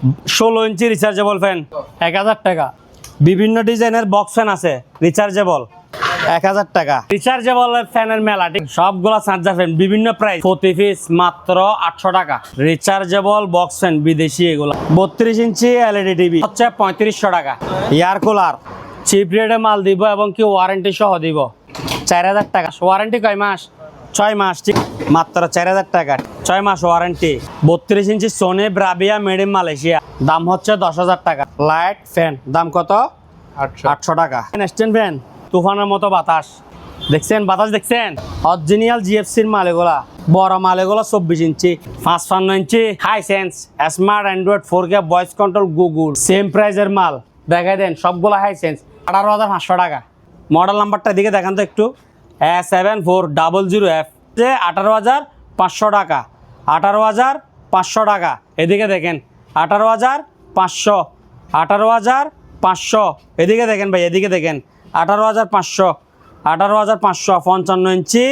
16 ইঞ্চি rechargeable fan 1000 টাকা। বিভিন্ন ডিজাইনের বক্স ফ্যান আছে রিচার্জেবল 1000 টাকা। রিচার্জেবল ফ্যানের মেলা ঠিক সবগুলা চার্জার ফ্যান বিভিন্ন প্রাইস, প্রতি পিস মাত্র 800 টাকা। রিচার্জেবল বক্স ফ্যান বিদেশি এগুলা। 32 ইঞ্চি এলইডি টিভি হচ্ছে 3500 টাকা। এয়ার কুলার চিপ রেটে মাল দিব এবং কি ওয়ারেন্টি সহ দিব 4000 টাকা। ওয়ারেন্টি কয় মাস? 6 মাস ঠিক, মাত্র 4000 টাকা 6 মাস ওয়ারেন্টি। 32 ইঞ্চি Sony Bravia made in Malaysia, দাম হচ্ছে 10,000 টাকা। লাইট ফ্যান দাম কত? 800 টাকা। স্ট্যান্ড ফ্যান তুফানের মতো বাতাস দেখছেন, বাতাস দেখছেন, অরিজিনাল জিএফসির মাল এগুলা। বড় মাল এগুলো 24 ইঞ্চি 55 ইঞ্চি Hisense smart Android 4K voice control Google same প্রাইজের মাল দেখাই দেন সবগুলো হাইসেন্স 18,500 টাকা। মডেল নাম্বারটা দিকে দেখান তো একটু, A7400F 18,500 টাকা। 18,500 টাকা। এদিকে দেখেন 18,500, 18,500। এদিকে দেখেন ভাই, এদিকে দেখেন 18,500, 18,500। 55 inch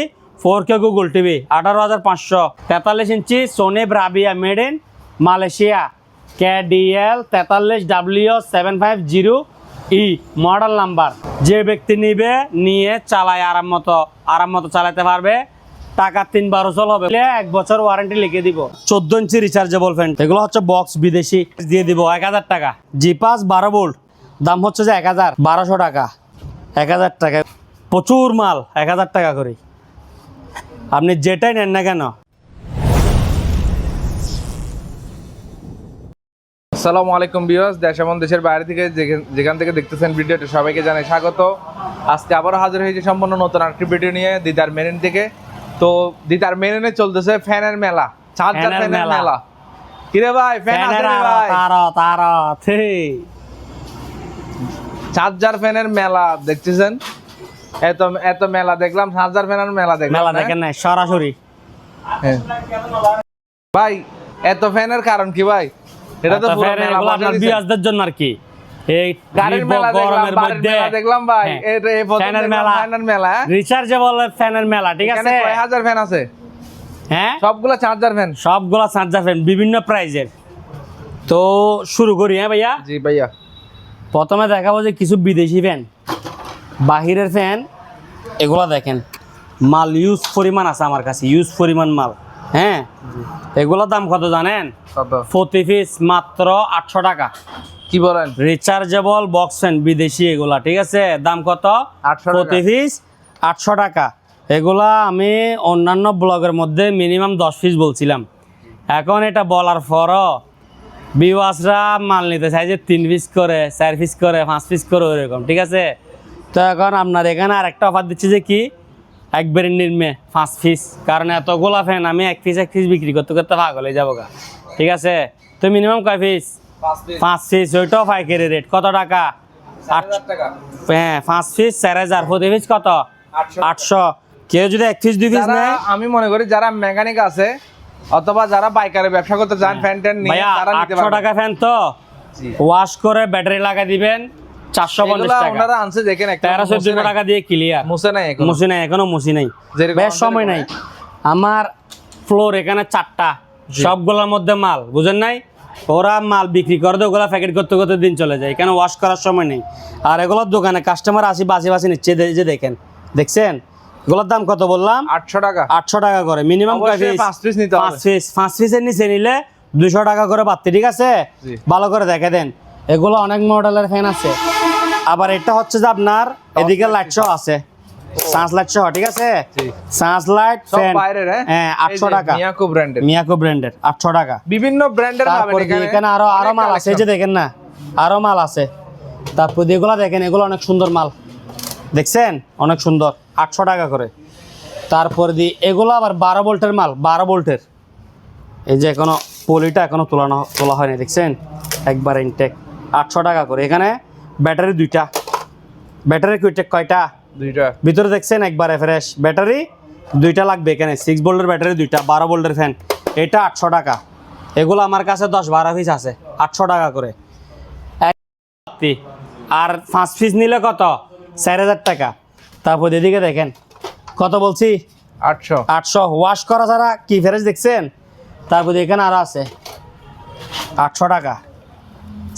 4K Google TV 18,500। 43 inch Sony Bravia made in Malaysia KDL 43W750E model number. যে ব্যক্তি নিবে নিয়ে চালায় আরাম মতো চালাতে পারবে। টাকা 3 বার চল হবে, 1 বছর ওয়ারেন্টি লিখে দিব। 14 ইঞ্চি রিচার্জেবল ফ্যান এগুলো হচ্ছে বক্স বিদেশি, দিয়ে দিব 1000 টাকা। জিপাস 12 ভোল্ট দাম হচ্ছে যে 1200 টাকা। 1000 টাকা প্রচুর মাল 1000 টাকা করে, আপনি যেটাই নেন না কেন। আসসালামু আলাইকুম ভিউয়ার্স, দেশ এবং দেশের বাইরে থেকে যেখান থেকে দেখতেছেন ভিডিওটি সবাইকে জানাই স্বাগত। আজকে আবারও হাজির হয়েছে সম্পূর্ণ নতুন আরেকটি ভিডিও নিয়ে দিদার মেরিন থেকে। তো দিদার মেরিনে চলতেছে ফ্যানের মেলা, চার্জার ফ্যানের মেলা। কিরে ভাই ফ্যান আছে রে ভাই? চার্জার ফ্যানের মেলা দেখতেছেন, এত মেলা দেখলাম, চার্জার ফ্যানের মেলা দেখলাম। মেলা দেখেন না সরাসরি ভাই, এত ফ্যানের কারণ কি ভাই? এটা তো পুরো মেলা আপনার বিয়াজদের জন্য আর কি। এই গাড়ির মেলা গরমের মধ্যে দেখলাম ভাই, এটা এই ফ্যানের মেলা, রিচার্জেবল ফ্যানের মেলা ঠিক আছে। এখানে কয় হাজার ফ্যান আছে? হ্যাঁ, সবগুলা চার্জার ফ্যান, সবগুলা চার্জার ফ্যান বিভিন্ন প্রাইজের। তো শুরু করি। হ্যাঁ ভাইয়া, জি ভাইয়া। প্রথমে দেখাবো যে কিছু বিদেশি ফ্যান, বাহিরের ফ্যান এগুলা দেখেন, মাল ইউজ পরিমাণ আছে আমার কাছে, ইউজ পরিমাণ মাল। হ্যাঁ, এগুলোর দাম কত জানেন? প্রতি পিস মাত্র 800 টাকা। কি বলেন? রিচার্জেবল বক্স ফ্যান বিদেশি এগুলা ঠিক আছে, দাম কত? 800 প্রতি পিস 800 টাকা। এগুলা আমি অন্যান্য ব্লগের মধ্যে মিনিমাম 10 পিস বলছিলাম, এখন এটা বলার পরও ভিউয়ার্সরা মাল নিতে চাই যে 3 পিস করে, 4 পিস করে, 5 পিস করে ওইরকম ঠিক আছে। তো এখন আপনার এখানে আরেকটা অফার দিচ্ছি যে কি একবারে নির্মে 5 পিস, কারণ এতগুলা ফ্যান আমি এক পিস বিক্রি করতে করতে পাগল হয়ে যাবো গা ঠিক আছে। তো মিনিমাম কয় পিস? 5 পিস। ওইটাও পাইকারি রেট কত টাকা? 800 টাকা। হ্যাঁ, 5 পিস 4000, প্রতি পিস কত? 800। কেউ যদি 1 পিস 2 পিস নেয়, আমি মনে করি যারা মেকানিক আছে অথবা যারা বাইকারে ব্যবসা করতে চান ফ্যান ট্যান নিয়ে তারা নিতে পারবে। 800 টাকা ফ্যান তো ওয়াশ করে ব্যাটারি লাগা দিবেন 450 টাকা। ওনারা আনছে দেখেন, একটা 1300 টাকা দিয়ে ক্লিয়ার। মুছে নাই এখনো মুছি নাই, বেশ সময় নাই। আমার ফ্লোর এখানে 4টা, সবগুলোর মধ্যে মাল, বুঝেন নাই? ওরা মাল বিক্রি করে দেয়, ওগুলা প্যাকেট করতে করতে দিন চলে যায়, এখানে ওয়াশ করার সময় নেই। আর এগুলোর দোকানে কাস্টমার বাসি নিচ্ছে, যে দেখেন, দেখছেন এগুলোর দাম কত বললাম? 800 টাকা। 800 টাকা করে মিনিমাম 5 পিস নিতে হবে। 5 পিসের নিচে নিলে 200 টাকা করে বাড়তে ঠিক আছে। ভালো করে দেখে দেন, এগুলো অনেক মডেলের ফ্যান আছে। আবার এটা হচ্ছে যে আপনার এদিকে লাইট সহ আছে, সানস লাইট সহ ঠিক আছে। সানস লাইট ফ্যান হ্যাঁ 800 টাকা, মিয়াকো ব্র্যান্ডের 800 টাকা। বিভিন্ন ব্র্যান্ডের পাবেন এখানে। আরো মাল আছে, এই যে দেখেন না, আরো মাল আছে। তারপর এগুলা দেখেন, এগুলো অনেক সুন্দর মাল, দেখছেন অনেক সুন্দর, 800 টাকা করে। তারপর দিয়ে এগুলো আবার 12 ভোল্টের মাল, 12 ভোল্টের। এই যে এখনো পলিটা এখনো তোলা হয়নি, দেখছেন একবার ইনটেক, 800 টাকা করে। এখানে ব্যাটারি 2টা, ব্যাটারি কয়টা? 2টা। ভিতরে দেখছেন একবারে ফ্রেশ ব্যাটারি 2টা লাগবে এখানে। 6 ভোল্টের ব্যাটারি 2টা, 12 ভোল্টের ফ্যান, এটা 800 টাকা। এগুলো আমার কাছে 10-12 পিস আছে, 800 টাকা করে। আর 5 পিস নিলে কত? 4000 টাকা। তারপর এদিকে দেখেন কত বলছি? 800। ওয়াশ করা ছাড়া কি ফ্রেশ দেখছেন। তারপর এখানে আরো আছে 800 টাকা।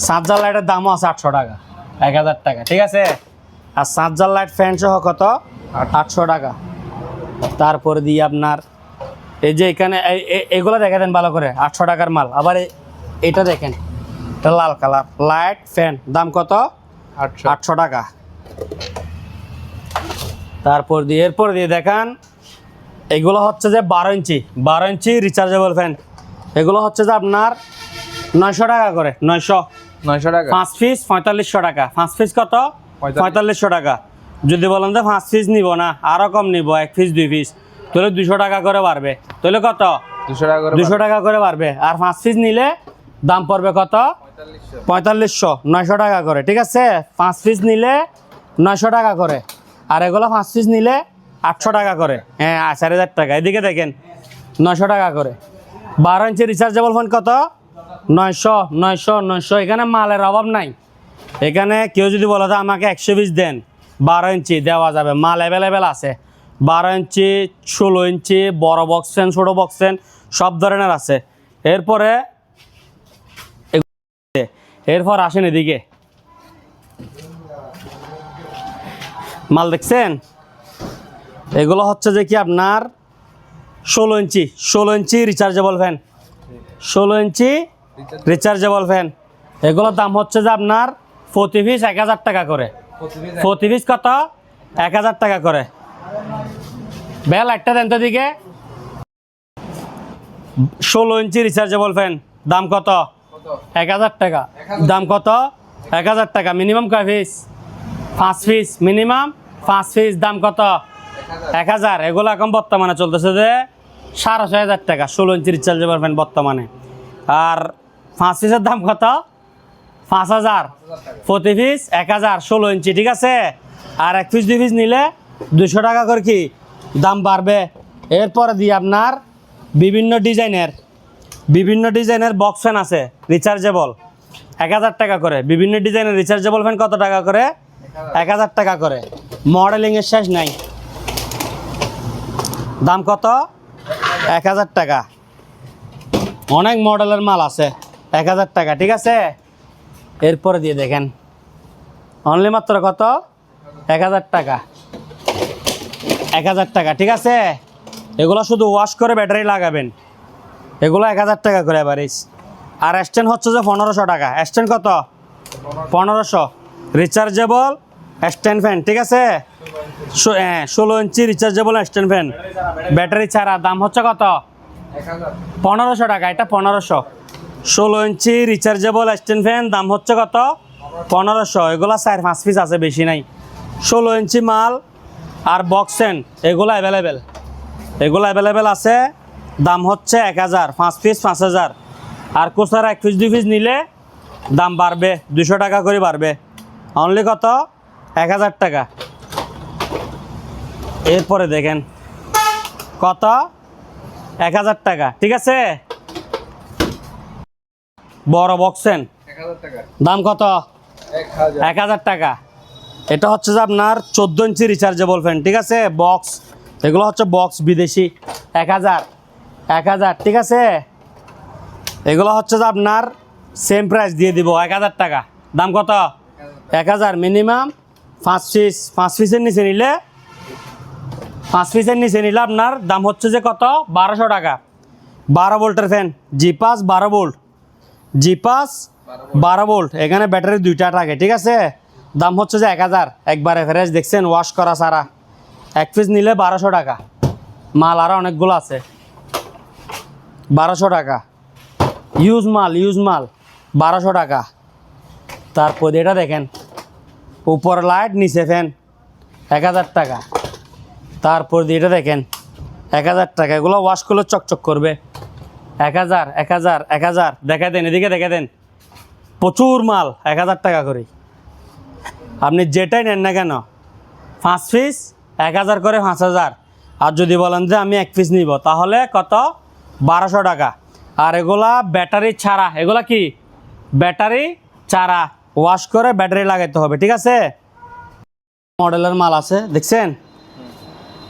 চার্জার লাইটের দামও আছে 800 টাকা, 1000 টাকা, ঠিক আছে। আর চার্জার লাইট ফ্যান সহ কত? 800 টাকা। তারপরে দিয়ে আপনার এই যে এখানে এগুলো দেখে দেন ভালো করে, 800 টাকার মাল। আবার এটা দেখেন, এটা লাল কালার লাইট ফ্যান, দাম কত? 800 টাকা। তারপর দিয়ে এরপর দিয়ে দেখান, এগুলো হচ্ছে যে 12 ইঞ্চি রিচার্জেবল ফ্যান। এগুলো হচ্ছে যে আপনার 900 টাকা করে, 900 টাকা 5 পিস 4500 টাকা। 5 পিস কত? 4500 টাকা। যদি বলেন যে 5 পিস নিব না, আরও কম নিব, 1 পিস 2 পিস, তাহলে 200 টাকা করে বাড়বে। তাহলে কত? 200 টাকা করে 200 টাকা করে বাড়বে। আর 5 পিস নিলে দাম পড়বে কত? 4500, 900 টাকা করে, ঠিক আছে। 5 পিস নিলে 900 টাকা করে, আর এগুলো 5 পিস নিলে 800 টাকা করে, হ্যাঁ 4000 টাকা। এদিকে দেখেন 900 টাকা করে। 12 ইঞ্চি রিচার্জেবল ফোন কত? 900। এখানে মালের অভাব নাই। এখানে কেউ যদি বলে যে আমাকে 100 পিস দেন, 12 ইঞ্চি দেওয়া যাবে, মাল অ্যাভেলেবেল আছে। 12 ইঞ্চি, 16 ইঞ্চি, বড় বক্স ফ্যান, ছোটো বক্স ফ্যান, সব ধরনের আছে। এরপর আসেন এদিকে, মাল দেখছেন? এগুলো হচ্ছে যে কি আপনার 16 ইঞ্চি রিচার্জেবল ফ্যান, 16 ইঞ্চি রিচার্জেবল ফ্যান। এগুলোর দাম হচ্ছে যে আপনার প্রতি পিস 1000 টাকা করে। প্রতি পিস কত? 1000 টাকা করে। বেল একটা দেন তো দিকে। 16 ইঞ্চি রিচার্জেবল ফ্যান, দাম কত? 1000 টাকা। দাম কত? 1000 টাকা। মিনিমাম কয় পিস? 5 পিস। Minimum 5 piece. দাম কত? 1000। এগুলো এখন বর্তমানে চলতেছে যে 6500 টাকা 16 ইঞ্চি রিচার্জেবল ফ্যান বর্তমানে। আর 5 পিসের দাম কত? 5000। প্রতি পিস 1000, 16 ইঞ্চি, ঠিক আছে। আর 1 পিস 2 পিস নিলে 200 টাকা করে কি দাম বাড়বে। এরপরে দিয়ে আপনার বিভিন্ন ডিজাইনের বক্স ফ্যান আছে রিচার্জেবল, 1000 টাকা করে। বিভিন্ন ডিজাইনের রিচার্জেবল ফ্যান কত টাকা করে? 1000 টাকা করে। মডেলিংয়ের শেষ নাই। দাম কত? 1000 টাকা। অনেক মডেলের মাল আছে, 1000 টাকা, ঠিক আছে। এরপরে দিয়ে দেখেন, অনলি মাত্র কত? 1000 টাকা। 1000 টাকা, ঠিক আছে। এগুলো শুধু ওয়াশ করে ব্যাটারি লাগাবেন, এগুলো 1000 টাকা করে অ্যাভারেজ। আর স্ট্যান্ড হচ্ছে যে 1500 টাকা। স্ট্যান্ড কত? 1500। রিচার্জেবল স্ট্যান্ড ফ্যান, ঠিক আছে। 16 ইঞ্চি রিচার্জেবল স্ট্যান্ড ফ্যান, ব্যাটারি ছাড়া, দাম হচ্ছে কত? 1500 টাকা। এটা 1500। 16 ইঞ্চি রিচার্জেবল স্ট্যান্ড ফ্যান, দাম হচ্ছে কত? 1500। এগুলো 4-5 পিস আছে, বেশি নাই। 16 ইঞ্চি মাল আর বক্স ফ্যান এগুলো অ্যাভেলেবেল আছে। দাম হচ্ছে 1000। 5 পিস 5000। আর কোসার 1 পিস 2 পিস নিলে দাম বাড়বে, 200 টাকা করে বাড়বে। অনলি কত? 1000 টাকা। এরপরে দেখেন কত? 1000 টাকা, ঠিক আছে। বড় বক্স ফ্যান, 1000 টাকা। দাম কত? 1000 টাকা। এটা হচ্ছে যে আপনার 14 ইঞ্চি রিচার্জেবল ফ্যান, ঠিক আছে। বক্স, এগুলো হচ্ছে বক্স বিদেশি, 1000, ঠিক আছে। এগুলো হচ্ছে যে আপনার সেম প্রাইস দিয়ে দিব, 1000 টাকা। দাম কত? 1000। Minimum 5 piece. 5 পিসের নিচে নিলে আপনার দাম হচ্ছে যে কত? 1200 টাকা। 12 ভোল্টের fan, Geepas 12 volt, Geepas 12 volt. এখানে ব্যাটারি 2টা থাকে, ঠিক আছে। দাম হচ্ছে যে 1000। একবারে ফ্রেশ, দেখছেন, ওয়াশ করা সারা। 1 পিস নিলে 1200 টাকা। মাল আরও অনেকগুলো আছে, 1200 টাকা। ইউজ মাল 1200 টাকা। তারপর এটা দেখেন, উপর লাইট নিচে ফ্যান, 1000 টাকা। তারপর দিয়ে এটা দেখেন, 1000 টাকা। এগুলো ওয়াশ করলে চকচক করবে, 1000। দেখা দেন, এদিকে দেখা দেন, প্রচুর মাল, 1000 টাকা করে। আপনি যেটাই নেন না কেন, 5 পিস 1000 করে, 5000। আর যদি বলেন যে আমি 1 পিস নিব, তাহলে কত? 1200 টাকা। আর এগুলা ব্যাটারি ছাড়া, এগুলা কি? ব্যাটারি ছাড়া, ওয়াশ করে ব্যাটারি লাগাইতে হবে, ঠিক আছে। মডেলের মাল আছে, দেখছেন,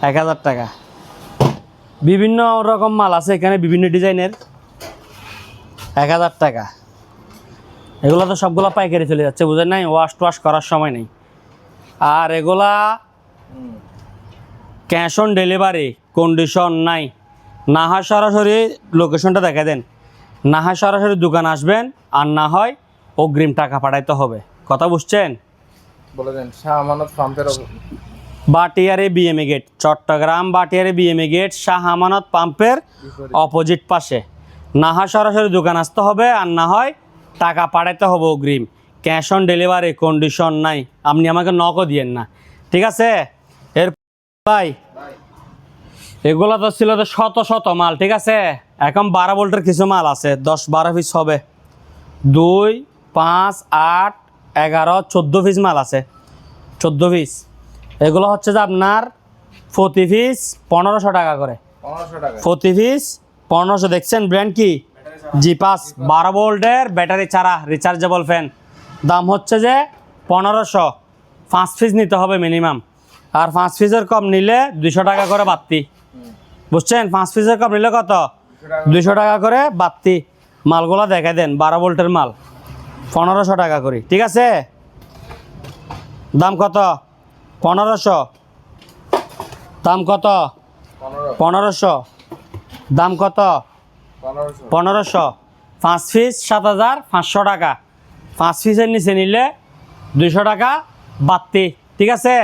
1000 টাকা। বিভিন্ন রকম মাল আছে এখানে, বিভিন্ন ডিজাইনের, 1000 টাকা। এগুলো তো সবগুলো পাইকারি চলে যাচ্ছে, বুঝেন নাই, ওয়াশ টোয়াশ করার সময় নেই। আর এগুলা ক্যাশ অন ডেলিভারি কন্ডিশন নাই। না হয় সরাসরি লোকেশনটা দেখা দেন, না হয় সরাসরি দোকান আসবেন, আর না হয় অগ্রিম টাকা পাঠাইতে হবে। কথা বুঝছেন? বলে দেন শাহ আমানত পাম্পের বাটিয়ারে বিএমএ গেট, চট্টগ্রাম বাটিয়ারে বিএমএ গেট, শাহ আমানত পাম্পের অপোজিট পাশে। না হয় সরাসরি দোকান আসতে হবে, আর না হয় টাকা পাঠাইতে হবে অগ্রিম। ক্যাশ অন ডেলিভারি কন্ডিশন নাই, আপনি আমাকে নকও দিয়েন না, ঠিক আছে? এর ভাই এগুলো তো ছিল তো শত শত মাল, ঠিক আছে? এখন 12 ভোল্টের কিছু মাল আছে, 10-12 পিস হবে, 2, 5, 8, 11, 14 পিস মাল আছে, 14 পিস। এগুলো হচ্ছে যে আপনার প্রতি পিস 1500 টাকা করে, 1500 টাকা প্রতি পিস 1500। দেখছেন ব্র্যান্ড কি? জিপাস 12 ভোল্টের ব্যাটারি ছাড়া রিচার্জেবল ফ্যান, দাম হচ্ছে যে 1500। 5 পিস নিতে হবে মিনিমাম, আর 5 পিসের কম নিলে 200 টাকা করে বাড়তি, বুঝছেন? 5 পিসের কম নিলে কত? 200 টাকা করে বাড়তি। মালগুলো দেখা দেন, 12 ভোল্টের মাল 1500 টাকা করে, ঠিক আছে? দাম কত? 1500। দাম কত? 1500। দাম কত? 1500। 5 পিস 7500 টাকা। 5 পিসের নিচে নিলে 200 টাকা বাড়তি, ঠিক আছে?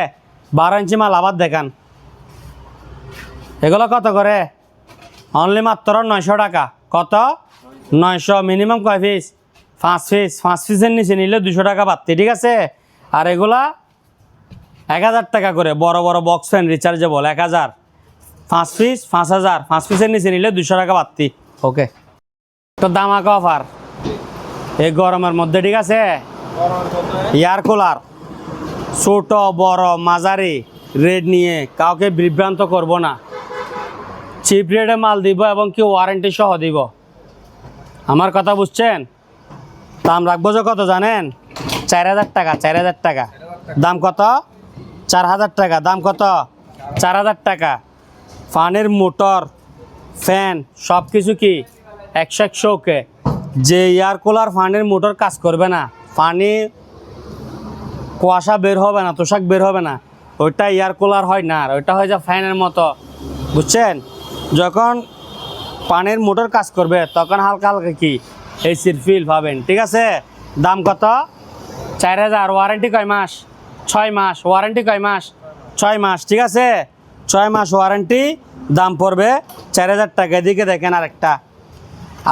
12 ইঞ্চি মাল আবার দেখান, এগুলো কত করে? অনলি মাত্র 900 টাকা। কত? 900। মিনিমাম কয় পিস? 5 পিস। 5 পিসের নিচে নিলে 200 টাকা বাড়তি, ঠিক আছে? আর এগুলা 1000 টাকা করে, বড় বড় বক্স ফ্যান রিচার্জেবল 1000। 5 পিস 5000। 5 পিসের নিচে নিলে 200 টাকা বাড়তি। ওকে, তো দামাকা অফার এই গরমের মধ্যে, ঠিক আছে? এয়ার কুলার ছোট বড় মাঝারি রেট নিয়ে কাউকে বিভ্রান্ত করব না, চিপ রেটে মাল দিব এবং কি ওয়ারেন্টি সহ দিব। আমার কথা বুঝছেন? দাম রাখবো যে কত জানেন? 4000 টাকা। 4000 টাকা। দাম কত? 4000 টাকা। দাম কত? 4000 টাকা। ফানের মোটর ফ্যান সব কিছু কি 100 ওকে। যে এয়ার কুলার ফানের মোটর কাজ করবে না, পানি কুয়াশা বের হবে না, তোষাক বের হবে না, ওইটা এয়ার কুলার হয় না, আর ওইটা হয় যে ফ্যানের মতো, বুঝছেন? যখন পানির মোটর কাজ করবে তখন হালকা হালকা কি এসির ফিল পাবেন, ঠিক আছে? দাম কত? 4000। ওয়ারেন্টি কয় মাস? 6 মাস। ওয়ারেন্টি কয় মাস? 6 মাস, ঠিক আছে? 6 মাস ওয়ারেন্টি। দাম পড়বে 4000 টাকা। এদিকে দেখেন আরেকটা,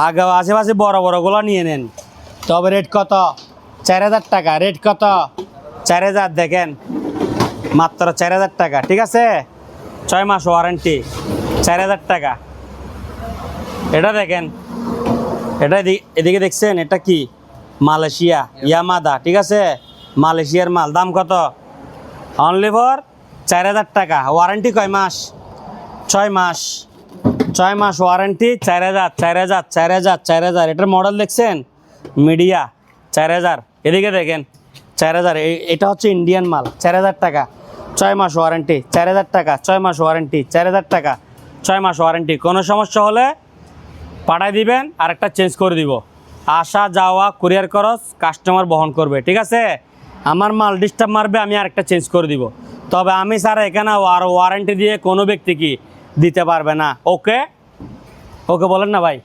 আগে আশেপাশে বড় বড়গুলো নিয়ে নেন, তবে রেট কত? 4000 টাকা। রেট কত? 4000। দেখেন মাত্র 4000 টাকা, ঠিক আছে? 6 মাস ওয়ারেন্টি, 4000 টাকা। এটা দেখেন, এটা এদিকে দেখছেন, এটা কি? মালয়েশিয়া ইয়ামাদা, ঠিক আছে? মালয়েশিয়ার মাল। দাম কত? অনলি ফর 4000 টাকা। ওয়ারেন্টি কয় মাস? 6 মাস। 6 মাস ওয়ারেন্টি, 4000 4000 4000 4000। এটার মডেল দেখছেন? মিডিয়া 4000। এদিকে দেখেন 4000। এটা হচ্ছে ইন্ডিয়ান মাল, 4000 টাকা। 6 মাস ওয়ারেন্টি, 4000 টাকা। 6 মাস ওয়ারেন্টি, 4000 টাকা। 6 মাস ওয়ারেন্টি। কোনো সমস্যা হলে পাঠাই দিবেন, আরেকটা চেঞ্জ করে দিব। আসা যাওয়া কুরিয়ার খরচ কাস্টমার বহন করবে, ঠিক আছে? আমার মাল ডিস্টার্ব মারবে, আমি আরেকটা চেঞ্জ করে দিব। তবে আমি স্যার এখানে আর ওয়ারেন্টি দিয়ে কোনো ব্যক্তি কি দিতে পারবে না। ওকে, ওকে বলেন না ভাই?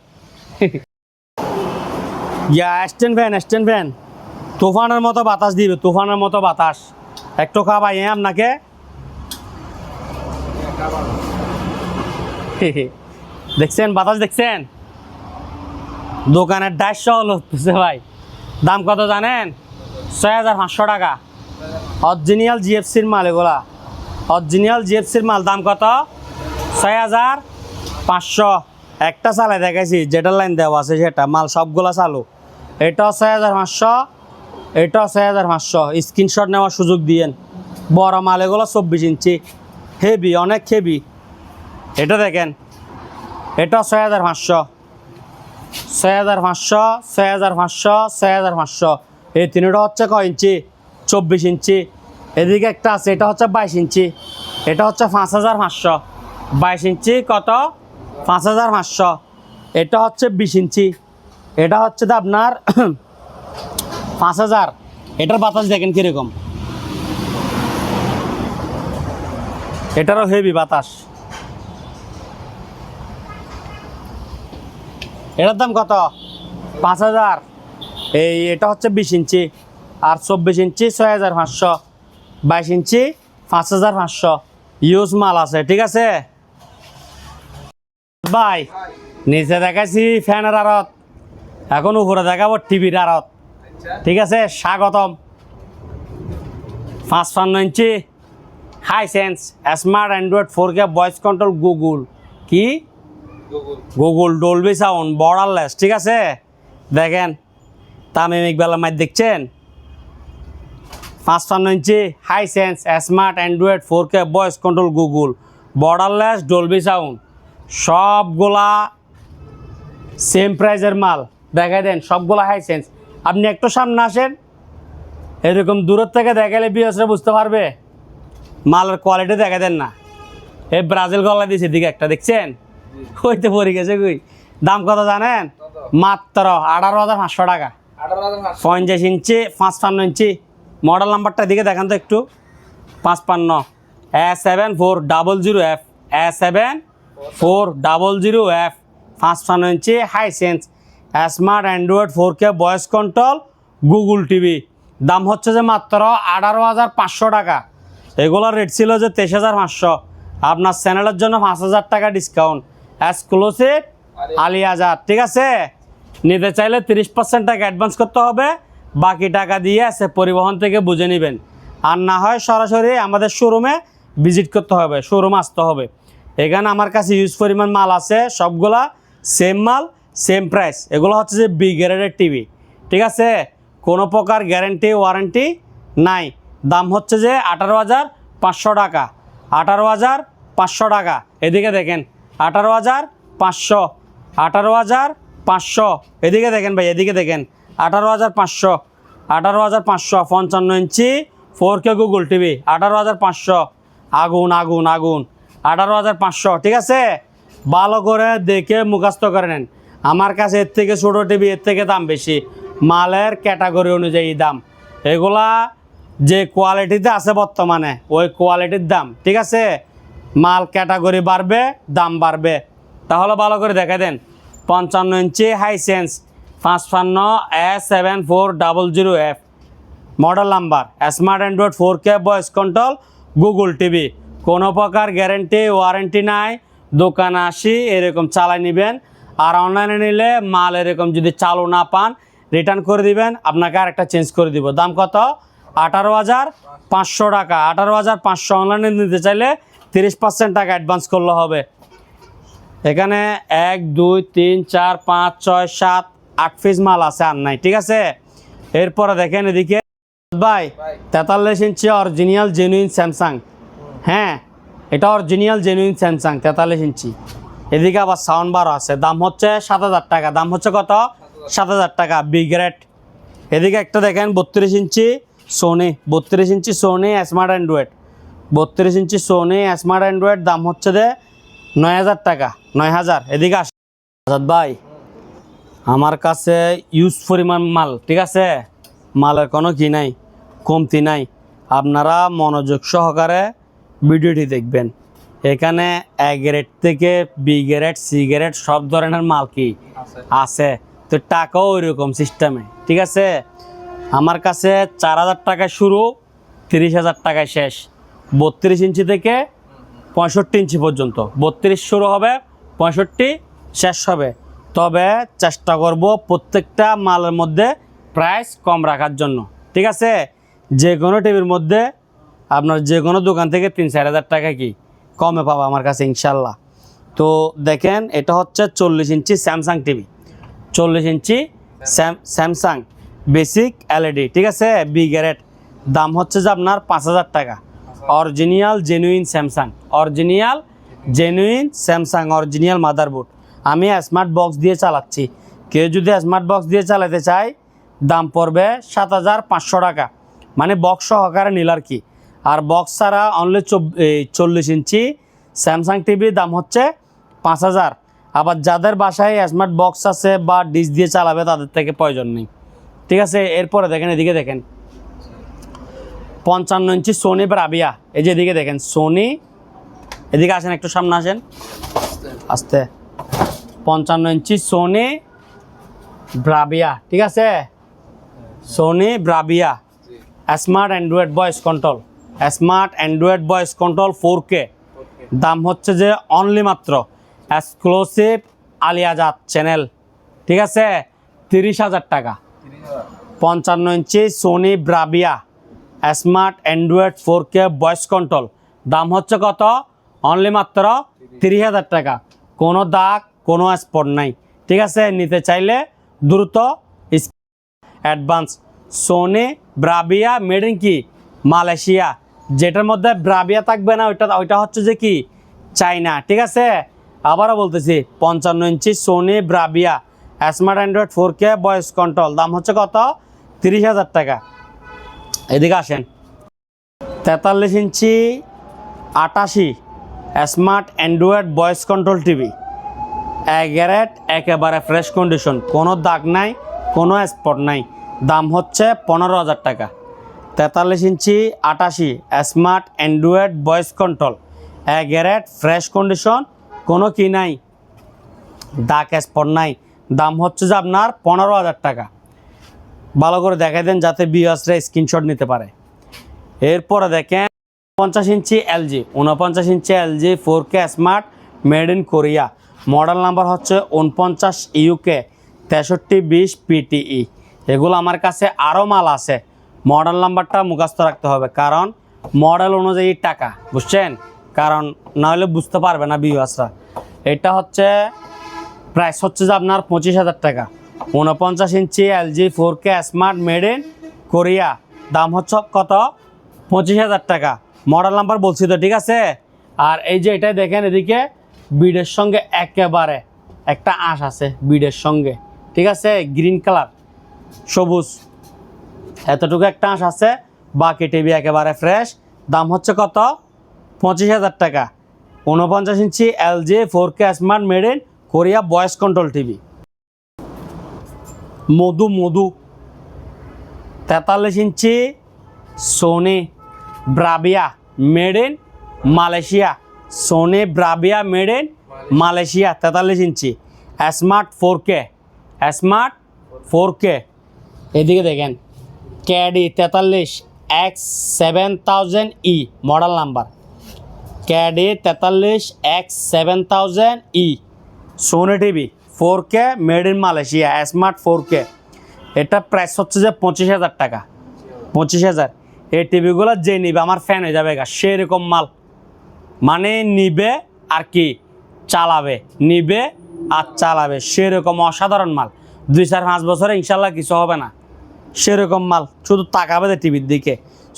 ইয়া স্ট্যান্ড ফ্যান, স্ট্যান্ড ফ্যান তুফানের মতো বাতাস দিবে, তুফানের মতো বাতাস। একটু খাবাই আপনাকে। দেখছেন বাতাস? দেখছেন? দোকানের 150 হলো ভাই। দাম কত জানেন? 6500 টাকা। অরিজিনাল জিএফসির মাল এগুলা, অরিজিনাল জিএফসির মাল। দাম কত? 6500। একটা চালাই দেখাইছি, যেটা লাইন দেওয়া আছে সেটা মাল সবগুলা চালু। এটাও 6500, এটাও 6500। স্ক্রিনশট নেওয়ার সুযোগ দিয়েন। বড় মাল এগুলো 24 ইঞ্চি, হেভি, অনেক হেভি। এটা দেখেন, এটাও 6500, 6500, 6500, 6500। এই তিনটা হচ্ছে কয় ইঞ্চি? 24 ইঞ্চি। এদিকে একটা আছে, এটা হচ্ছে 22 ইঞ্চি। এটা হচ্ছে 5500। 22 ইঞ্চি কত? 5500। এটা হচ্ছে 20 ইঞ্চি। এটা হচ্ছে আপনার 5000। এটার বাতাস দেখেন কিরকম, এটারও হেভি বাতাস। এটার দাম কত? 5000। এটা হচ্ছে 20 ইঞ্চি, আর 24 ইঞ্চি 6500, 22 ইঞ্চি 5500। ইউজ মাল আছে, ঠিক আছে ভাই। নিচে দেখাইছি ফ্যানের আড়ত, এখন উপরে দেখাবো টিভির আড়ত, ঠিক আছে। স্বাগতম। 55 ইঞ্চি Hisense smart Android 4K voice control Google, কি গুগল ডলবি সাউন্ড বর্ডারলেস, ঠিক আছে। দেখেন তামিম ইকবালের মাইক দেখছেন। 55 ইঞ্চি Hisense smart Android 4K voice control Google borderless Dolby sound, সবগুলা সেম প্রাইজের মাল। দেখাই দেন সবগুলা হাইসেন্স। আপনি একটু সামনে আসেন, এরকম দূরের থেকে দেখালে বিএসরা বুঝতে পারবে মালের কোয়ালিটি। দেখা দেন না, এই ব্রাজিল গলা দিয়েছে দিকে একটা, দেখছেন হইতে পড়ে গেছে কই। দাম কত জানেন? মাত্র 18,500 টাকা। 50 ইঞ্চি 55 ইঞ্চি। মডেল নাম্বারটা দিকে দেখান তো একটু। 55 A7400F, A7400F, 55 ইঞ্চি Hisense smart Android 4K voice control Google TV. দাম হচ্ছে যে মাত্র 18,500 টাকা। এগুলোর রেট ছিল যে 23,500। আপনার চ্যানেলের জন্য 5,000 টাকা ডিসকাউন্ট, এক্সক্লুসিভ আলিয়াজার, ঠিক আছে। নিতে চাইলে 30% টাকা অ্যাডভান্স করতে হবে, বাকি টাকা দিয়ে আছে পরিবহন থেকে বুঝে নেবেন। আর না হয় সরাসরি আমাদের শোরুমে ভিজিট করতে হবে, শোরুমে আসতে হবে। এখানে আমার কাছে ইউজ পরিমাণ মাল আছে, সবগুলা সেম মাল সেম প্রাইস। এগুলো হচ্ছে যে বি গ্রেডের টিভি, ঠিক আছে। কোনো প্রকার গ্যারেন্টি ওয়ারেন্টি নাই। দাম হচ্ছে যে 18,500 টাকা। 18,500 টাকা। এদিকে দেখেন 18,500, 18,500। এদিকে দেখেন ভাই, এদিকে দেখেন 18,500, 18,500। 55 ইঞ্চি 4K গুগল টিভি 18,500। আগুন আগুন আগুন, 18,500, ঠিক আছে। ভালো করে দেখে মুখস্থ করে নেন। আমার কাছে এর থেকে ছোটো টিভি এর থেকে দাম বেশি, মালের ক্যাটাগরি অনুযায়ী দাম। এগুলা যে কোয়ালিটিতে আছে বর্তমানে ওই কোয়ালিটির দাম, ঠিক আছে। মাল ক্যাটাগরি বাড়বে, দাম বাড়বে। তাহলে ভালো করে দেখে দেন। 55 ইঞ্চি Hisense 55 A7400F, model number smart Android 4K voice control Google TV. কোনো প্রকার গ্যারেন্টি ওয়ারেন্টি নাই। দোকানে আসি এরকম চালাই নেবেন, আর অনলাইনে নিলে মাল এরকম যদি চালু না পান রিটার্ন করে দিবেন, আপনাকে আরেকটা চেঞ্জ করে দিব। দাম কত? 18,500 টাকা। 18,500। অনলাইনে নিতে চাইলে 30% টাকা অ্যাডভান্স করলে হবে। এখানে 1 2 3 4 5 6 7 8 পিস মাল আছে, আর নাই, ঠিক আছে। এরপরে দেখেন এদিকে ভাই 43 ইঞ্চি অরিজিনাল জেনুইন স্যামসাং। হ্যাঁ, এটা অরিজিনাল জেনুইন স্যামসাং 43 ইঞ্চি। এদিকে আবার সাউন্ড বারও আছে। দাম হচ্ছে 7,000 টাকা। দাম হচ্ছে কত? 7,000 টাকা, বি গ্রেড। এদিকে একটা দেখেন 32 ইঞ্চি সোনি, 32 ইঞ্চি সোনি স্মার্ট অ্যান্ড্রয়েড, 32 ইঞ্চি সোনি স্মার্ট অ্যান্ড্রয়েড। দাম হচ্ছে যে 9,000 টাকা, 9,000। এদিকে আসাদ ভাই, আমার কাছে ইউজ পরিমাণ মাল, ঠিক আছে। মালের কোনো কি নাই, কমতি নাই। আপনারা মনোযোগ সহকারে ভিডিওটি দেখবেন। এখানে এ গ্রেড থেকে বি গ্রেড সি গ্রেড সব ধরনের মাল কি আছে। তো টাকাও ওইরকম সিস্টেমে, ঠিক আছে। আমার কাছে 4,000 টাকায় শুরু, 30,000 টাকায় শেষ। 32 ইঞ্চি থেকে 65 ইঞ্চি পর্যন্ত। 32 শুরু হবে, 65 শেষ হবে। তবে চেষ্টা করব প্রত্যেকটা মালের মধ্যে প্রাইস কম রাখার জন্য, ঠিক আছে। যে কোনো টিভির মধ্যে আপনার যে কোনো দোকান থেকে 3-4 হাজার টাকা কি কমে পাবো আমার কাছে ইনশাল্লাহ। তো দেখেন এটা হচ্ছে 40 ইঞ্চি স্যামসাং টিভি, 40 ইঞ্চি স্যামসাং বেসিক এলইডি, ঠিক আছে, বি গ্রেড। দাম হচ্ছে যে আপনার 5,000 টাকা। Original genuine Samsung, original genuine Samsung, original motherboard. আমি স্মার্ট বক্স দিয়ে চালাচ্ছি। কেউ যদি স্মার্ট বক্স দিয়ে চালাতে চায় দাম পড়বে 7,500 টাকা, মানে বক্স সহকারে নিল আর কি। আর বক্স ছাড়া অনলি 40 ইঞ্চি স্যামসাং টিভির দাম হচ্ছে 5,000। আবার যাদের বাসায় স্মার্ট বক্স আছে বা ডিশ দিয়ে চালাবে তাদের থেকে প্রয়োজন নেই, ঠিক আছে। এরপরে দেখেন, এদিকে দেখেন 55 ইঞ্চি সোনি ব্রাভিয়া, এই যে এদিকে দেখেন সোনি, এদিকে আসেন একটু সামনে আসেন আস্তে, 55 ইঞ্চি সোনি ব্রাভিয়া, ঠিক আছে, Sony Bravia smart Android voice control, smart Android voice control 4K, দাম হচ্ছে যে অনলি মাত্র এক্সক্লুসিভ আলিয়াজাত চ্যানেল, ঠিক আছে, 30,000 টাকা। 55 ইঞ্চি Sony Bravia smart Android 4K voice control, দাম হচ্ছে কত? অনলি মাত্র 30,000 টাকা। কোনো দাগ, কোনো স্পট নাই, ঠিক আছে। নিতে চাইলে দ্রুত advance. Sony Bravia made in কি মালয়েশিয়া, যেটার মধ্যে ব্রাভিয়া থাকবে না ওইটা হচ্ছে যে কি চাইনা, ঠিক আছে। আবারও বলতেছি 55 ইঞ্চি Sony Bravia smart Android 4K voice control, দাম হচ্ছে কত? 30,000 টাকা। এদিকে আসেন 43 ইঞ্চি 88 smart Android voice control TV, গ্যারেট, একেবারে ফ্রেশ কন্ডিশন, কোনো দাগ নাই, কোনো স্পট নাই, দাম হচ্ছে 15,000 টাকা। 43 ইঞ্চি 88 smart Android voice control, গ্যারেট, fresh condition, কোনো কি নাই, দাগ স্পট নাই, দাম হচ্ছে যে আপনার 15,000 টাকা। ভালো করে দেখাই দেন যাতে ভিউয়ার্সরা স্ক্রিনশট নিতে পারে। এরপরে দেখেন 49 ইঞ্চি এলজি, 49 ইঞ্চি LG 4K smart made in Korea, model number হচ্ছে 49 UK 6320 PTE। এগুলো আমার কাছে আরও মাল আছে, মডেল নাম্বারটা মুখস্থ রাখতে হবে, কারণ মডেল অনুযায়ী টাকা, বুঝছেন, কারণ নাহলে বুঝতে পারবে না ভিউয়ার্সরা। এটা হচ্ছে প্রাইস হচ্ছে যে আপনার 25,000 টাকা। 49 ইঞ্চি LG 4K smart made in Korea, দাম হচ্ছে কত? 25,000 টাকা। মডেল নাম্বার বলছি তো, ঠিক আছে। আর এই যে এটাই দেখেন, এদিকে বিডের সঙ্গে একেবারে একটা আঁশ আছে, বিডের সঙ্গে, ঠিক আছে, গ্রিন কালার, সবুজ, এতটুকু একটা আঁশ আছে, বাকি টিভি একেবারে ফ্রেশ, দাম হচ্ছে কত? 25,000 টাকা। 49 ইঞ্চি LG 4K smart made in Korea voice control TV. মধু 43 ইঞ্চি Sony Bravia made in Malaysia, Sony Bravia made in Malaysia 43 ইঞ্চি স্মার্ট 4K, স্মার্ট 4K। এদিকে দেখেন KD 43 X7000E model number, KD 43 X7000E Sony TV 4K made in Malaysia smart 4K। এটা price হচ্ছে যে 25,000 টাকা। 25,000। এই টিভিগুলো যে নিবে আমার ফ্যান হয়ে যাবে, সেরকম মাল, মানে নিবে আর কি চালাবে, নিবে আর চালাবে, সেরকম অসাধারণ মাল। 2-4-5 বছরে ইনশাল্লাহ কিছু হবে না, সেরকম মাল, শুধু তাকাবে যে টিভির দিকে।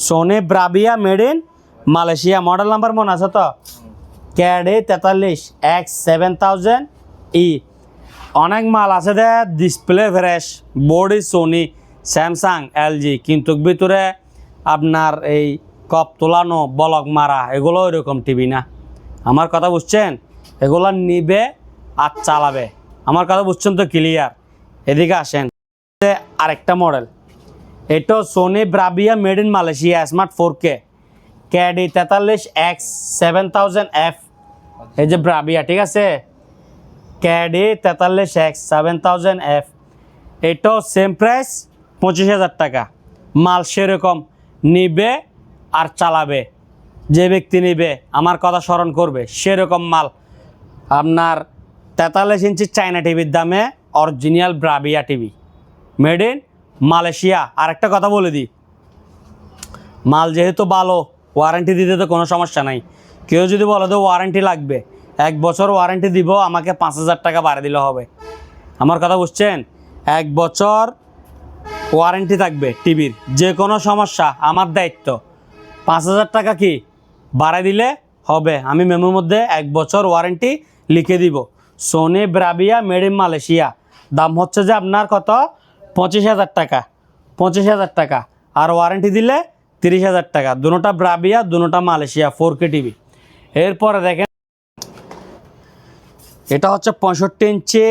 Sony Bravia made in Malaysia, model number মনে আছে তো? KD 43 X7000E। অনেক মাল আছে দে, display fresh, body Sony, Samsung, LG, কিন্তু ভিতরে আপনার এই কপ তোলানো, বলক মারা, এগুলো ওইরকম টিভি না। আমার কথা বুঝছেন? এগুলো নিবে আর চালাবে, আমার কথা বুঝছেন তো ক্লিয়ার? এদিকে আসেন আরেকটা মডেল, এটাও Sony Bravia made in Malaysia smart 4K, KD 43 X7000F, এই যে ব্রাভিয়া, ঠিক আছে, ক্যাডি 43 X7000F, এটাও সেম প্রাইস 25,000 টাকা। মাল সেরকম, নিবে আর চালাবে, যে ব্যক্তি নিবে আমার কথা স্মরণ করবে, সেরকম মাল। আপনার 43 ইঞ্চি চায়না টিভির দামে original Bravia TV made in Malaysia. আরেকটা কথা বলে দিই, মাল যেহেতু ভালো, ওয়ারেন্টি দিতে তো কোনো সমস্যা নাই। কেউ যদি বলে তো ওয়ারেন্টি লাগবে, 1 বছর ওয়ারেন্টি দিব, আমাকে 5,000 টাকা বাড়িয়ে দিলে হবে। আমার কথা বুঝছেন? 1 বছর ওয়ারেন্টি থাকবে টিভির, যে কোনো সমস্যা আমার দায়িত্ব, 5,000 টাকা কি বাড়াই দিলে হবে। আমি মেমোর মধ্যে 1 বছর ওয়ারেন্টি লিখে দিব। Sony Bravia made in Malaysia, দাম হচ্ছে যে আপনার কত? 25,000 টাকা। 25,000 টাকা, আর ওয়ারেন্টি দিলে 30,000 টাকা। দুটোটা ব্রাভিয়া, দুটোটা মালয়েশিয়া 4K টিভি। এরপরে দেখেন এটা হচ্ছে 65 ইঞ্চি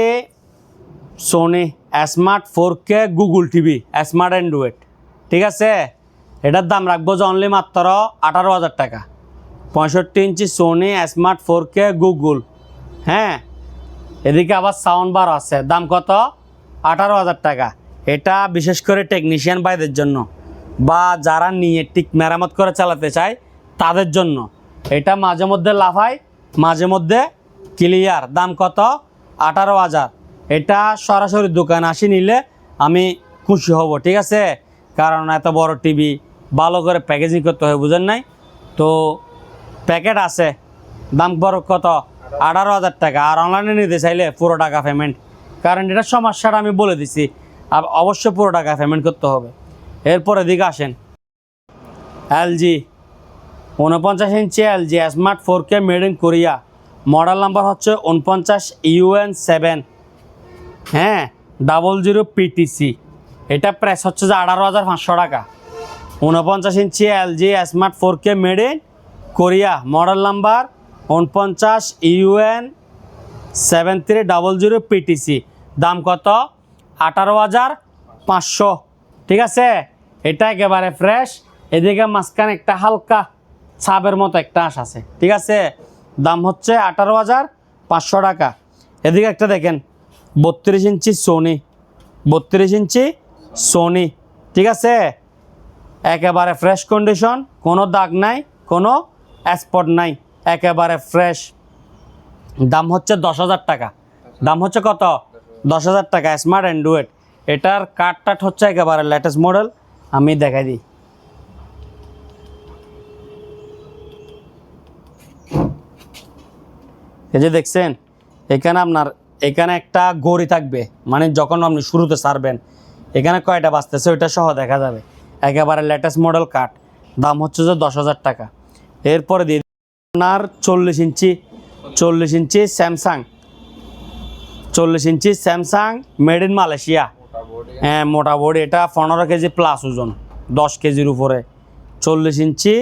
Sony smart 4K Google TV smart Android, ঠিক আছে? এটার দাম রাখবো যে অনলি মাত্র 18,000 টাকা। 65 ইঞ্চি সোনি স্মার্ট 4K গুগল, হ্যাঁ। এদিকে আবার সাউন্ড বার আছে, দাম কত? 18,000 টাকা। এটা বিশেষ করে টেকনিশিয়ান ভাইদের জন্য বা যারা নিয়ে ঠিক মেরামত করে চালাতে চায় তাদের জন্য। এটা মাঝে মধ্যে লাফায়, মাঝে মধ্যে ক্লিয়ার। দাম কত? 18,000। এটা সরাসরি দোকানে আসি নিলে আমি খুশি হব, ঠিক আছে? কারণ এত বড় টিভি ভালো করে প্যাকেজিং করতে হয়, বুঝেন নাই তো? প্যাকেট আছে, দাম বড় কত? 18,000 টাকা। আর অনলাইনে নিতে চাইলে পুরো টাকা পেমেন্ট, কারণ এটা সমস্যাটা আমি বলে দিছি, আর অবশ্যই পুরো টাকা পেমেন্ট করতে হবে। এরপর এদিকে আসেন, এলজি 49 ইঞ্চি LG smart 4K made in Korea, model number হচ্ছে 49UN7, হ্যাঁ, 00 PTC। এটা প্রাইস হচ্ছে যে 18,500 টাকা। 49 ইঞ্চি LG smart 4K made in Korea, model number 49UN7300 PTC, দাম কত? 18,500, ঠিক আছে? এটা একেবারে ফ্রেশ। এদিকে মাঝখানে একটা হালকা ছাপের মতো একটা আঁশ আছে, ঠিক আছে? দাম হচ্ছে 18,500 টাকা। এদিকে একটা দেখেন 32 ইঞ্চি সোনি, 32 ইঞ্চি সোনি, ঠিক আছে? একেবারে ফ্রেশ কন্ডিশন, কোনো দাগ নাই, কোনো স্পট নাই, একেবারে ফ্রেশ। দাম হচ্ছে 10,000 টাকা। দাম হচ্ছে কত? 10,000 টাকা, স্মার্ট অ্যান্ড্রয়েড। এটার কাঠ হচ্ছে একেবারে লেটেস্ট মডেল, আমি দেখাই দিই। এই যে দেখছেন, এখানে একটা গড়ি থাকবে, মানে যখন আপনি শুরুতে ছাড়বেন এখানে কয়টা বাজতেছে ওইটা সহ দেখা যাবে। একেবারে লেটেস্ট মডেল কাঠ, দাম হচ্ছে যে 10,000 টাকা। এরপরে দিয়ে আপনার 40 ইঞ্চি স্যামসাং, 40 ইঞ্চি স্যামসাং মেড ইন মালয়েশিয়া, হ্যাঁ, মোটা বডি। এটা 15 কেজি প্লাস ওজন, 10 কেজির উপরে। 40 ইঞ্চি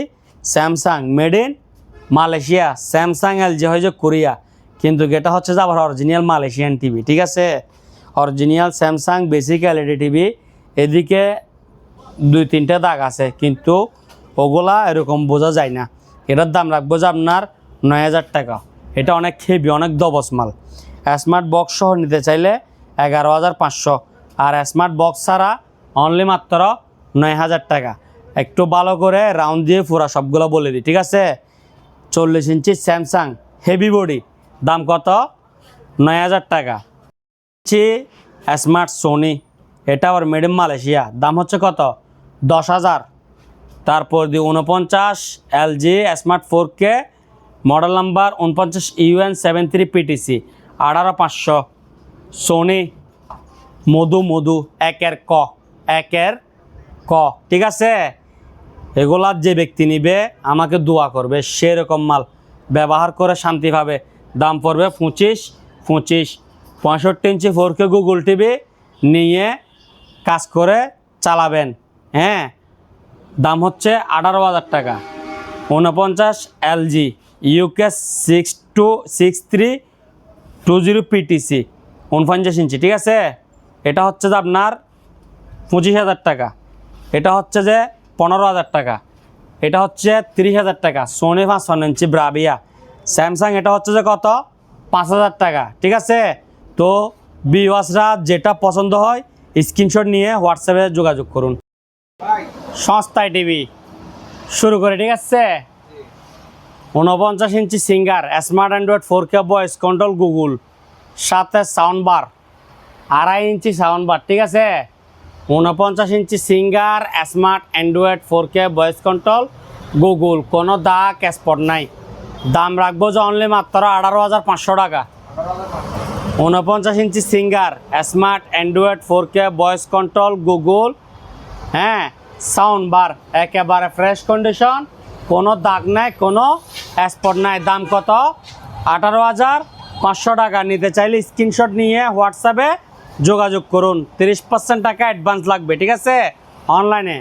Samsung made in Malaysia. Samsung LG হয় যে কোরিয়া, কিন্তু এটা হচ্ছে যে আবার অরিজিনাল মালয়েশিয়ান টিভি, ঠিক আছে? Original Samsung basic LED TV. এদিকে 2-3টা দাগ আছে, কিন্তু ওগুলা এরকম বোঝা যায় না। এটার দাম রাখবো যে আপনার 9,000 টাকা। এটা অনেক হেভি, অনেক দবস মাল। স্মার্ট বক্স সহ নিতে চাইলে 11,500, আর স্মার্ট বক্স ছাড়া অনলি মাত্র 9,000 টাকা। একটু ভালো করে রাউন্ড দিয়ে পুরা সবগুলো বলে দিই, ঠিক আছে? 40 ইঞ্চি স্যামসাং হেভি বডি, দাম কত? 9,000 টাকা। স্মার্ট সোনি, এটা আবার মেড ইন মালয়েশিয়া, দাম হচ্ছে কত? 10,000। তারপর দিয়ে 49 LG smart 4K, model number 49UN73 PTC, 18,500। Sony মধু একের ক, ঠিক আছে? এগুলার যে ব্যক্তি নিবে আমাকে দোয়া করবে, সেরকম মাল ব্যবহার করে শান্তি পাবে। দাম পড়বে 25। 65 ইঞ্চি 4K গুগল টিভি নিয়ে কাজ করে চালাবেন, হ্যাঁ। দাম হচ্ছে 18,000 টাকা। 49 এলজি UK 6320 PTC, 49 ইঞ্চি, ঠিক আছে? এটা হচ্ছে যে আপনার 25,000 টাকা। এটা হচ্ছে যে 15,000 টাকা। এটা হচ্ছে 30,000 টাকা। সোনি 55 ইঞ্চি ব্রাভিয়া স্যামসাং, এটা হচ্ছে যে কত? 5,000 টাকা, ঠিক আছে? তো ভিউয়ার্সরা যেটা পছন্দ হয় স্ক্রিনশট নিয়ে হোয়াটসঅ্যাপে যোগাযোগ করুন। সস্তায় টিভি শুরু করে, ঠিক আছে? 49 ইঞ্চি Singer smart Android 4K voice control Google, সাথে সাউন্ড বার, 2.5 ইঞ্চি সাউন্ড বার, ঠিক আছে? 49 ইঞ্চি Singer smart Android 4K voice control Google, কোনো দাগ স্পট নাই। দাম রাখবো যে অনলি মাত্র 18,500 টাকা। 49 ইঞ্চি Singer smart Android 4K voice control Google, হ্যাঁ, সাউন্ড বার একেবারে ফ্রেশ কন্ডিশন, কোনো দাগ নাই, কোনো স্পট নাই। দাম কত? 18,500 টাকা। নিতে চাইলে স্ক্রিনশট নিয়ে হোয়াটসঅ্যাপে যোগাযোগ করুন। 30% টাকা অ্যাডভান্স লাগবে, ঠিক আছে? অনলাইনে,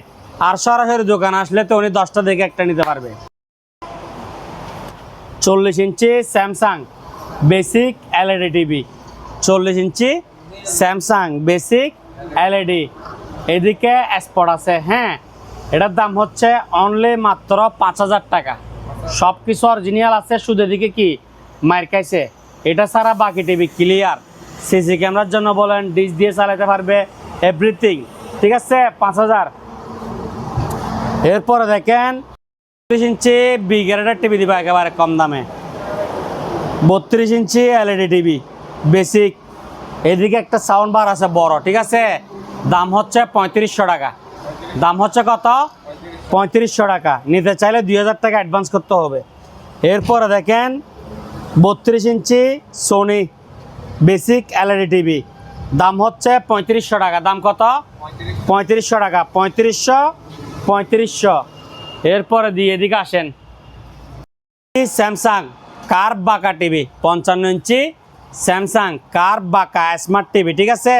আর সরাসরি দোকান আসলে তো উনি 10টা দেখে একটা নিতে পারবে। 40 ইঞ্চি স্যামসাং বেসিক এলইডি টিভি, 40 ইঞ্চি স্যামসাং বেসিক এলইডি, এদিকে স্পট আছে। হ্যাঁ, এটার দাম হচ্ছে অনলি মাত্র 5,000 টাকা। সব কিছু অরিজিনাল আছে, শুধু এদিকে কি মার খাইছে। এটা ছাড়া বাকি টিভি ক্লিয়ার। সিসি ক্যামেরার জন্য বলেন, ডিশ দিয়ে চালাতে পারবে, এভরিথিং। ঠিক আছে, 5,000। এরপরে দেখেন 32 ইঞ্চি বি গ্রেডের টিভি দিবা একেবারে কম দামে। 32 ইঞ্চি এলইডি টিভি বেসিক, এদিকে একটা সাউন্ড বার আছে বড়। ঠিক আছে, দাম হচ্ছে 3500 টাকা। দাম হচ্ছে কত? 3500 টাকা। নিতে চাইলে 2000 টাকা অ্যাডভান্স করতে হবে। এরপরে দেখেন 32 ইঞ্চি সোনি বেসিক এলইডি টিভি, দাম হচ্ছে 3500 টাকা। দাম কত? 3500 টাকা। 3500। এরপরে দিয়ে এদিকে আসেন স্যামসাং কার্ভ বাঁকা টিভি, 55 ইঞ্চি স্যামসাং কার্ভ বাঁকা স্মার্ট টিভি। ঠিক আছে,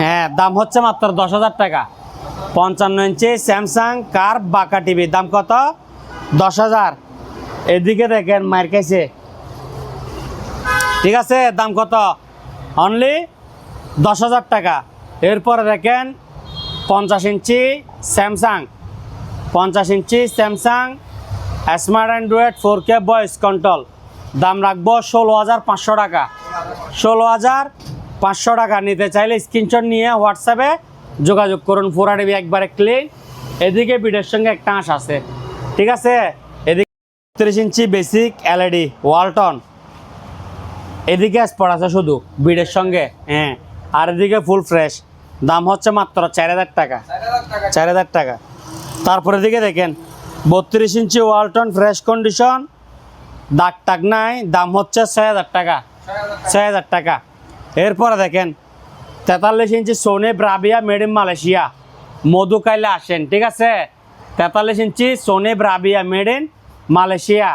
হ্যাঁ, দাম হচ্ছে মাত্র 10,000 টাকা। 55 ইঞ্চি স্যামসাং কার্ভ বাঁকা টিভি, দাম কত? 10,000। এদিকে দেখেন মার খাইছে। ঠিক আছে, দাম কত? অনলি 10,000 টাকা। এরপরে দেখেন 50 ইঞ্চি স্যামসাং, 50 ইঞ্চি Samsung smart Android 4K voice control, দাম রাখবো 16,500 টাকা। 16,500 টাকা। নিতে চাইলে স্ক্রিনশট নিয়ে হোয়াটসঅ্যাপে যোগাযোগ করুন। পুরা টিভি একবারে ক্লিন। এদিকে ভিডিওর সঙ্গে একটা আঁশ আছে। ঠিক আছে, এদিকে 30 ইঞ্চি বেসিক এলইডি ওয়ালটন, এদিকে স্পট আছে শুধু ভিডিওর সঙ্গে। হ্যাঁ, আর এদিকে ফুল ফ্রেশ, দাম হচ্ছে মাত্র 4,000 টাকা। 4,000 টাকা। তারপরে দিকে দেখেন 32 ইঞ্চি ওয়ালটন ফ্রেশ কন্ডিশন, দাগ টাগ নাই, দাম হচ্ছে 6,000 টাকা। 6,000 টাকা। এরপরে দেখেন 43 ইঞ্চি Sony Bravia made in Malaysia, মধু কাইলে আসেন। ঠিক আছে, 43 ইঞ্চি Sony Bravia made in Malaysia,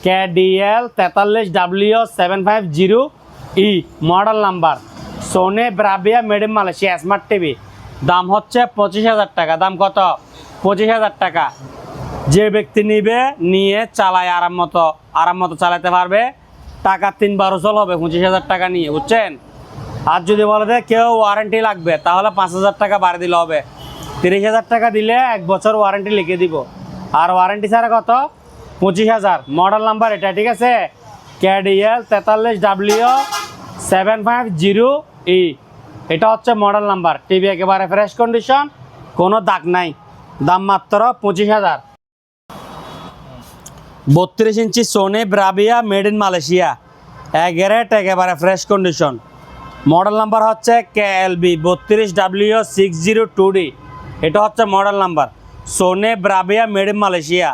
KDL 43W750E model number, Sony Bravia made in Malaysia smart TV, দাম হচ্ছে 25,000 টাকা। দাম কত? 25,000 টাকা। যে ব্যক্তি নিবে, নিয়ে চালায় আরাম মতো চালাতে পারবে। টাকা 3 বার উসল হবে 25,000 টাকা নিয়ে, বুঝছেন? আর যদি বলে যে কেউ ওয়ারেন্টি লাগবে, তাহলে 5,000 টাকা বাড়ি দিলে হবে। 30,000 টাকা দিলে 1 বছর ওয়ারেন্টি লিখে দিব। আর ওয়ারেন্টি ছাড়া কত? 25,000। মডেল নাম্বার এটা। ঠিক আছে, KDL 43W750E, এটা হচ্ছে মডেল নাম্বার। টিভি একেবারে ফ্রেশ কন্ডিশন, কোনো দাগ নাই। দাম মাত্র 25,000। 32 ইঞ্চি Sony Bravia made in Malaysia, একেবারে ফ্রেশ কন্ডিশন। মডেল নাম্বার হচ্ছে KLB 32W602D, এটা হচ্ছে model number. Sony Bravia made in Malaysia,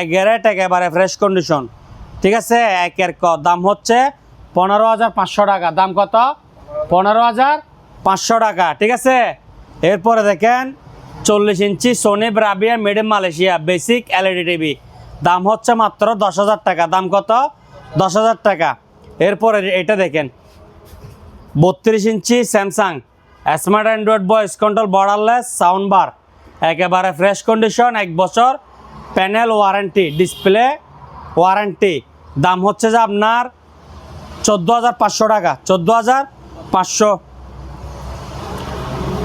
একেবারে ফ্রেশ কন্ডিশন। ঠিক আছে, একের দাম হচ্ছে 15,500 টাকা। দাম কত? 15,500 টাকা। ঠিক আছে, এরপরে দেখেন 40 ইঞ্চি Sony Bravia made in Malaysia basic LED TV, দাম হচ্ছে মাত্র 10,000 টাকা। দাম কত? 10,000 টাকা। এরপরে এটা দেখেন 32 ইঞ্চি Samsung smart Android voice control borderless sound bar, একেবারে ফ্রেশ কন্ডিশন, 1 বছর প্যানেল ওয়ারেন্টি, ডিসপ্লে ওয়ারেন্টি, দাম হচ্ছে যে আপনার 14,500 টাকা। 14,500।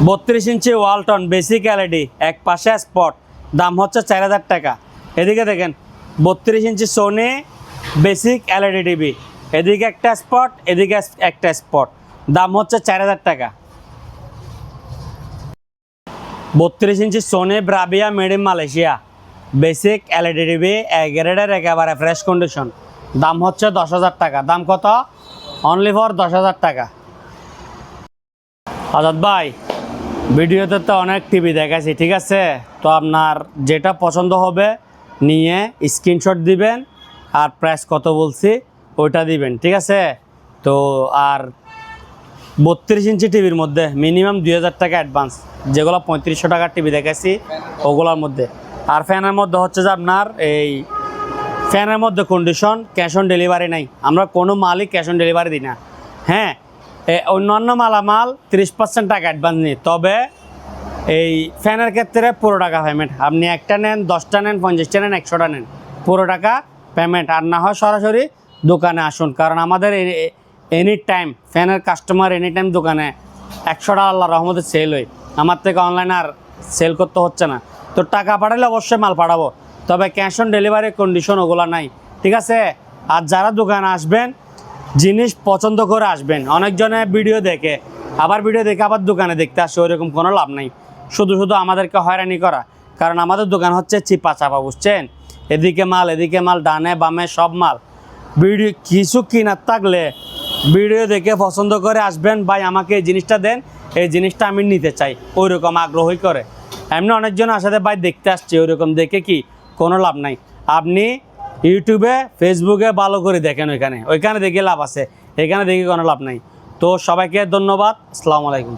32 ইঞ্চি ওয়ালটন বেসিক এলইডি, এক পাশে স্পট, দাম হচ্ছে 4,000 টাকা। এদিকে দেখেন 32 ইঞ্চি সোনি বেসিক এলইডি টিভি, এদিকে একটা স্পট, এদিকে একটা স্পট, দাম হচ্ছে 4,000 টাকা। 32 ইঞ্চি Sony Bravia made in Malaysia basic LED TV, গ্রেডের একেবারে ফ্রেশ কন্ডিশন, দাম হচ্ছে 10,000 টাকা। দাম কত? অনলি ফর 10,000 টাকা। আজাদ ভাই, ভিডিওতে তো অনেক টিভি দেখাচ্ছি, ঠিক আছে? তো আপনার যেটা পছন্দ হবে নিয়ে স্ক্রিনশট দিবেন, আর প্রাইস কত বলছি ওইটা দিবেন। ঠিক আছে? তো আর 32 ইঞ্চি টিভির মধ্যে মিনিমাম 2,000 টাকা অ্যাডভান্স, যেগুলো 3500 টাকার টিভি দেখাচ্ছি ওগুলোর মধ্যে। আর ফ্যানের মধ্যে হচ্ছে যে আপনার এই ফ্যানের মধ্যে কন্ডিশন, ক্যাশ অন ডেলিভারি নাই। আমরা কোনো মালই ক্যাশ অন ডেলিভারি দিই না। হ্যাঁ, অন্যান্য মালামাল 30% টাকা অ্যাডভান্স নিই, তবে এই ফ্যানের ক্ষেত্রে পুরো টাকা পেমেন্ট। আপনি একটা নেন, 10টা নেন, 50টা নেন, 100টা নেন, পুরো টাকা পেমেন্ট। আর না হয় সরাসরি দোকানে আসুন, কারণ আমাদের এনি টাইম ফ্যানের কাস্টমার এনি টাইম দোকানে 100 টাকা আল্লাহ রহমতে সেল হয়। আমার থেকে অনলাইনে আর সেল করতে হচ্ছে না। তো টাকা পাঠালে অবশ্যই মাল পাঠাবো, তবে ক্যাশ অন ডেলিভারি কন্ডিশন ওগুলো নাই, ঠিক আছে? আর যারা দোকানে আসবেন জিনিস পছন্দ করে আসবেন। অনেকজনে ভিডিও দেখে আবার দোকানে দেখতে আসে, ওইরকম কোনো লাভ নাই। শুধু আমাদেরকে হয়রানি করা, কারণ আমাদের দোকান হচ্ছে চিপা চাপা, বুঝছেন? এদিকে মাল ডানে বামে সব মাল। ভিডিও কিছু কিনার থাকলে ভিডিও দেখে পছন্দ করে আসবেন, ভাই আমাকে এই জিনিসটা দেন, এই জিনিসটা আমি নিতে চাই, ওইরকম আগ্রহী করে। এমনি অনেকজন আসাতে ভাই দেখতে আসছে, ওইরকম দেখে কি কোনো লাভ নাই। আপনি ইউটিউবে ফেসবুকে ভালো করে দেখেন, ওইখানে দেখে লাভ আছে, এখানে দেখে কোনো লাভ নাই। তো সবাইকে ধন্যবাদ, আসসালামু আলাইকুম।